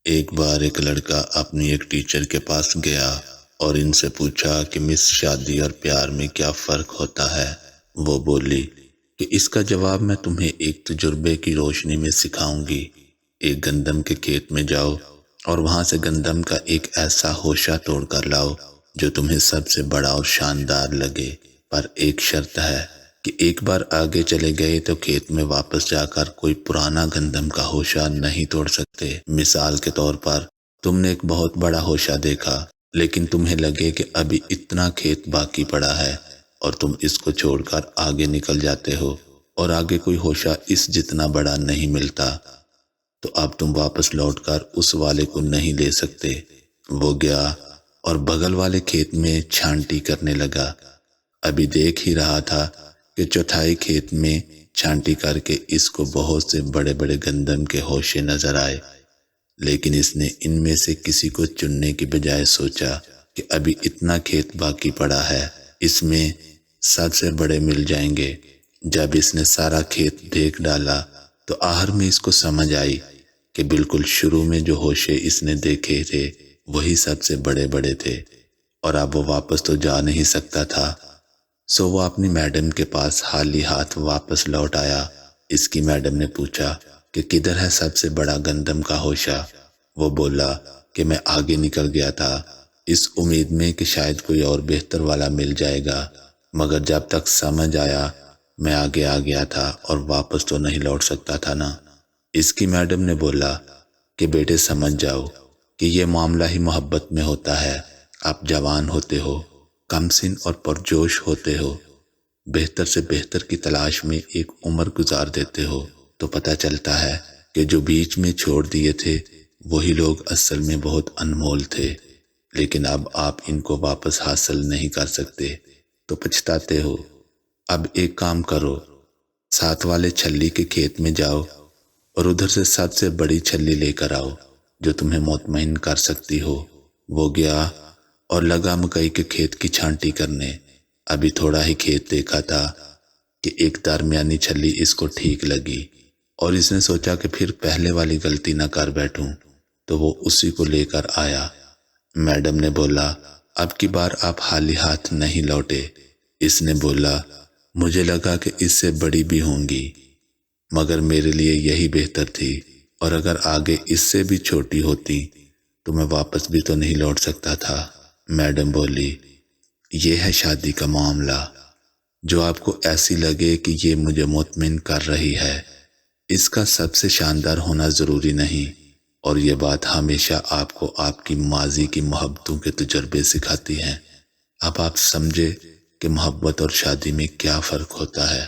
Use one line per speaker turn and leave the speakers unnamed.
ایک بار ایک لڑکا اپنی ایک ٹیچر کے پاس گیا اور ان سے پوچھا کہ مس شادی اور پیار میں کیا فرق ہوتا ہے۔ وہ بولی کہ اس کا جواب میں تمہیں ایک تجربے کی روشنی میں سکھاؤں گی۔ ایک گندم کے کھیت میں جاؤ اور وہاں سے گندم کا ایک ایسا ہوشہ توڑ کر لاؤ جو تمہیں سب سے بڑا اور شاندار لگے، پر ایک شرط ہے کہ ایک بار آگے چلے گئے تو کھیت میں واپس جا کر کوئی پرانا گندم کا ہوشہ نہیں توڑ سکتے۔ مثال کے طور پر تم نے ایک بہت بڑا ہوشہ دیکھا لیکن تمہیں لگے کہ ابھی اتنا کھیت باقی پڑا ہے اور تم اس کو چھوڑ کر آگے نکل جاتے ہو اور آگے کوئی ہوشہ اس جتنا بڑا نہیں ملتا، تو اب تم واپس لوٹ کر اس والے کو نہیں لے سکتے۔ وہ گیا اور بغل والے کھیت میں چھانٹی کرنے لگا۔ ابھی دیکھ ہی رہا تھا کہ چوتھائی کھیت میں چھانٹی کر کے اس کو بہت سے بڑے بڑے گندم کے ہوشے نظر آئے، لیکن اس نے ان میں سے کسی کو چننے کی بجائے سوچا کہ ابھی اتنا کھیت باقی پڑا ہے، اس میں سب سے بڑے مل جائیں گے۔ جب اس نے سارا کھیت دیکھ ڈالا تو آخر میں اس کو سمجھ آئی کہ بالکل شروع میں جو ہوشے اس نے دیکھے تھے وہی سب سے بڑے بڑے تھے، اور اب وہ واپس تو جا نہیں سکتا تھا۔ سو وہ اپنی میڈم کے پاس خالی ہاتھ واپس لوٹ آیا۔ اس کی میڈم نے پوچھا کہ کدھر ہے سب سے بڑا گندم کا ہوشہ؟ وہ بولا کہ میں آگے نکل گیا تھا اس امید میں کہ شاید کوئی اور بہتر والا مل جائے گا، مگر جب تک سمجھ آیا میں آگے آ گیا تھا اور واپس تو نہیں لوٹ سکتا تھا نا۔ اس کی میڈم نے بولا کہ بیٹے سمجھ جاؤ کہ یہ معاملہ ہی محبت میں ہوتا ہے۔ آپ جوان ہوتے ہو، کم سن اور پرجوش ہوتے ہو، بہتر سے بہتر کی تلاش میں ایک عمر گزار دیتے ہو، تو پتہ چلتا ہے کہ جو بیچ میں چھوڑ دیے تھے وہی لوگ اصل میں بہت انمول تھے، لیکن اب آپ ان کو واپس حاصل نہیں کر سکتے تو پچھتاتے ہو۔ اب ایک کام کرو، ساتھ والے چھلی کے کھیت میں جاؤ اور ادھر سے سب سے بڑی چھلی لے کر آؤ جو تمہیں مطمئن کر سکتی ہو۔ وہ گیا اور لگا مکئی کے کھیت کی چھانٹی کرنے۔ ابھی تھوڑا ہی کھیت دیکھا تھا کہ ایک درمیانی چھلی اس کو ٹھیک لگی اور اس نے سوچا کہ پھر پہلے والی غلطی نہ کر بیٹھوں، تو وہ اسی کو لے کر آیا۔ میڈم نے بولا اب کی بار آپ خالی ہاتھ نہیں لوٹے۔ اس نے بولا مجھے لگا کہ اس سے بڑی بھی ہوں گی، مگر میرے لیے یہی بہتر تھی، اور اگر آگے اس سے بھی چھوٹی ہوتی تو میں واپس بھی تو نہیں لوٹ سکتا تھا۔ میڈم بولی یہ ہے شادی کا معاملہ، جو آپ کو ایسی لگے کہ یہ مجھے مطمئن کر رہی ہے، اس کا سب سے شاندار ہونا ضروری نہیں، اور یہ بات ہمیشہ آپ کو آپ کی ماضی کی محبتوں کے تجربے سکھاتی ہیں۔ اب آپ سمجھے کہ محبت اور شادی میں کیا فرق ہوتا ہے۔